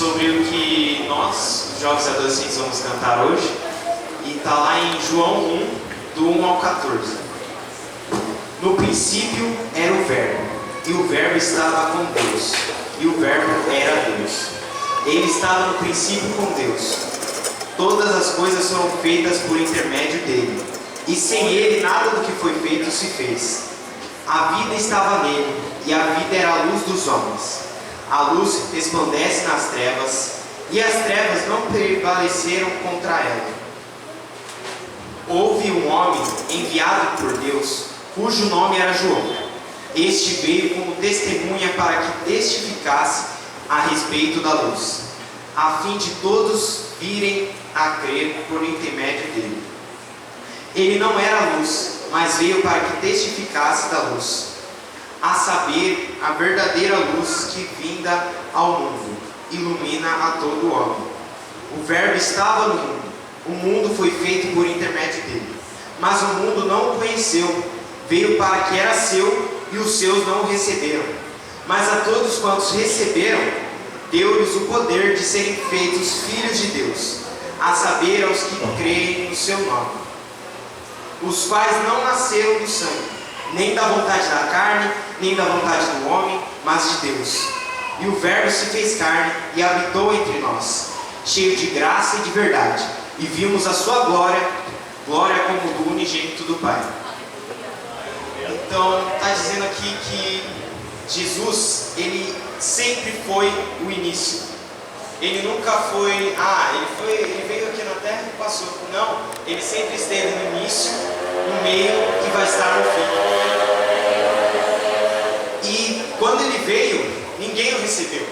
sobre o que nós, jovens adolescentes, vamos cantar hoje. E está lá em João 1, do 1 ao 14. No princípio era o Verbo, e o Verbo estava com Deus, e o Verbo era Deus. Ele estava no princípio com Deus. Todas as coisas foram feitas por intermédio dele, e sem ele nada do que foi feito se fez. A vida estava nele, e a vida era a luz dos homens. A luz resplandece nas trevas, e as trevas não prevaleceram contra ela. Houve um homem enviado por Deus, cujo nome era João. Este veio como testemunha para que testificasse a respeito da luz, a fim de todos virem a crer por intermédio dele. Ele não era luz, mas veio para que testificasse da luz, a saber, a verdadeira luz que vinda ao mundo, ilumina a todo homem. O Verbo estava no mundo, o mundo foi feito por intermédio dele, mas o mundo não o conheceu. Veio para que era seu, e os seus não o receberam. Mas a todos quantos receberam, deu-lhes o poder de serem feitos filhos de Deus, a saber, aos que creem no seu nome, os quais não nasceram do sangue, nem da vontade da carne, nem da vontade do homem, mas de Deus. E o Verbo se fez carne e habitou entre nós, cheio de graça e de verdade, e vimos a sua glória, glória como do unigênito do Pai. Então, está dizendo aqui que Jesus, ele sempre foi o início. Ele nunca foi, ele veio aqui na terra e passou. Não, ele sempre esteve no início, no meio e vai estar no fim. E quando ele veio, ninguém o recebeu.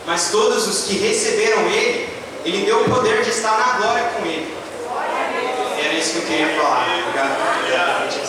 Mas todos os que receberam ele deu o poder de estar na glória com ele. Era isso que eu queria falar. Obrigado.